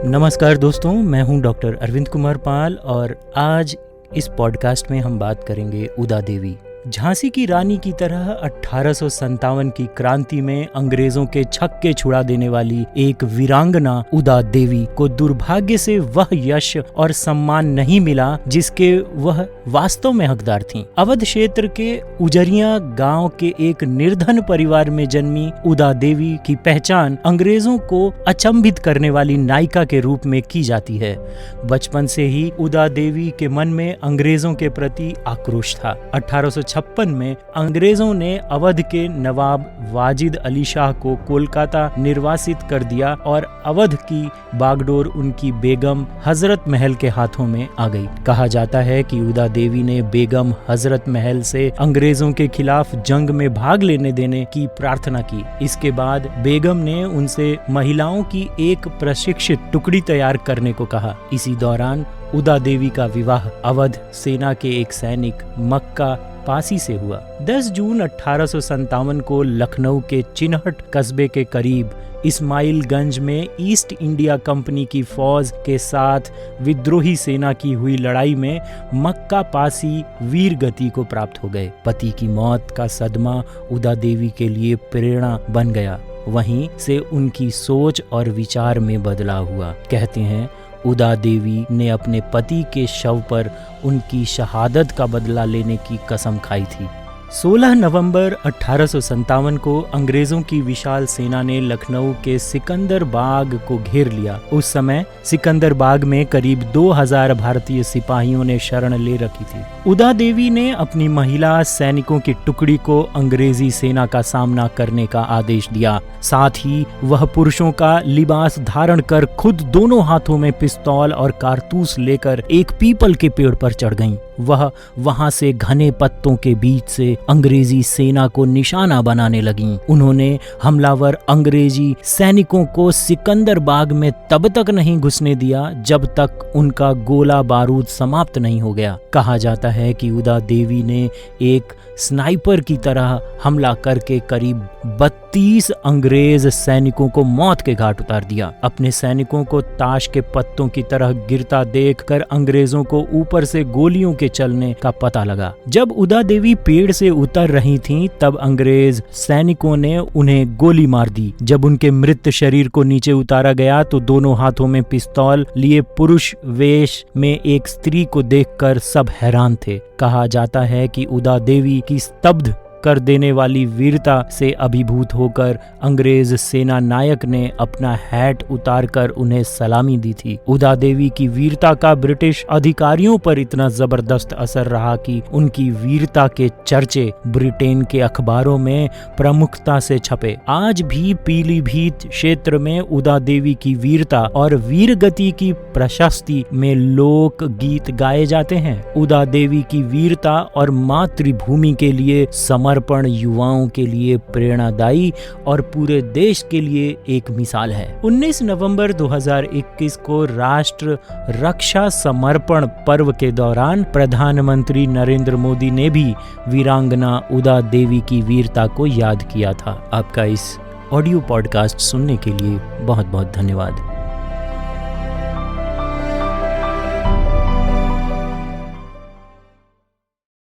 नमस्कार दोस्तों, मैं हूं डॉक्टर अरविंद कुमार पाल और आज इस पॉडकास्ट में हम बात करेंगे उदा देवी। झांसी की रानी की तरह 1857 की क्रांति में अंग्रेजों के छक्के छुड़ा देने वाली एक वीरांगना उदा देवी को दुर्भाग्य से वह यश और सम्मान नहीं मिला जिसके वह वास्तव में हकदार थीं। अवध क्षेत्र के उजरिया गांव के एक निर्धन परिवार में जन्मी उदा देवी की पहचान अंग्रेजों को अचंभित करने वाली नायिका के रूप में की जाती है। बचपन से ही उदा देवी के मन में अंग्रेजों के प्रति आक्रोश था। 1856 में अंग्रेजों ने अवध के नवाब वाजिद अली शाह को कोलकाता निर्वासित कर दिया और अवध की बागडोर उनकी बेगम हजरत महल के हाथों में आ गई। कहा जाता है कि उदा देवी ने बेगम हजरत महल से अंग्रेजों के खिलाफ जंग में भाग लेने देने की प्रार्थना की। इसके बाद बेगम ने उनसे महिलाओं की एक प्रशिक्षित टुकड़ी तैयार करने को कहा। इसी दौरान उदा देवी का विवाह अवध सेना के एक सैनिक मक्का पासी से हुआ। 10 जून 1857 को लखनऊ के चिन्हट कस्बे के करीब इस्माइलगंज में ईस्ट इंडिया कंपनी की फौज के साथ विद्रोही सेना की हुई लड़ाई में मक्का पासी वीर गति को प्राप्त हो गए। पति की मौत का सदमा उदा देवी के लिए प्रेरणा बन गया। वहीं से उनकी सोच और विचार में बदलाव हुआ। कहते हैं उदा देवी ने अपने पति के शव पर उनकी शहादत का बदला लेने की कसम खाई थी। 16 नवंबर 1857 को अंग्रेजों की विशाल सेना ने लखनऊ के सिकंदर बाग को घेर लिया। उस समय सिकंदर बाग में करीब 2000 भारतीय सिपाहियों ने शरण ले रखी थी। उदा देवी ने अपनी महिला सैनिकों की टुकड़ी को अंग्रेजी सेना का सामना करने का आदेश दिया। साथ ही वह पुरुषों का लिबास धारण कर खुद दोनों हाथों में पिस्तौल और कारतूस लेकर एक पीपल के पेड़ पर चढ़ गईं। वह वहां से घने पत्तों के बीच से अंग्रेजी सेना को निशाना बनाने लगीं। उन्होंने हमलावर अंग्रेजी सैनिकों को सिकंदर बाग में तब तक नहीं घुसने दिया जब तक उनका गोला बारूद समाप्त नहीं हो गया। कहा जाता है कि उदा देवी ने एक स्नाइपर की तरह हमला करके करीब 32 अंग्रेज सैनिकों को मौत के घाट उतार दिया। अपने सैनिकों को ताश के पत्तों की तरह गिरता देखकर अंग्रेजों को ऊपर से गोलियों के चलने का पता लगा। जब उदा देवी पेड़ से उतर रही थीं, तब अंग्रेज सैनिकों ने उन्हें गोली मार दी। जब उनके मृत शरीर को नीचे उतारा गया तो दोनों हाथों में पिस्तौल लिए पुरुष वेश में एक स्त्री को देखकर सब हैरान थे। कहा जाता है कि उदा देवी की स्तब्ध कर देने वाली वीरता से अभिभूत होकर अंग्रेज सेना नायक ने अपना हैट उतारकर उन्हें सलामी दी थी। उदा देवी की वीरता का ब्रिटिश अधिकारियों पर इतना जबरदस्त असर रहा कि उनकी वीरता के चर्चे ब्रिटेन के अखबारों में प्रमुखता से छपे। आज भी पीलीभीत क्षेत्र में उदा देवी की वीरता और वीरगति की प्रशस्ति में लोक गीत गाए जाते हैं। उदा देवी की वीरता और मातृभूमि के लिए समर्पण युवाओं के लिए प्रेरणादायी और पूरे देश के लिए एक मिसाल है। 19 नवंबर 2021 को राष्ट्र रक्षा समर्पण पर्व के दौरान प्रधानमंत्री नरेंद्र मोदी ने भी वीरांगना उदा देवी की वीरता को याद किया था। आपका इस ऑडियो पॉडकास्ट सुनने के लिए बहुत बहुत धन्यवाद।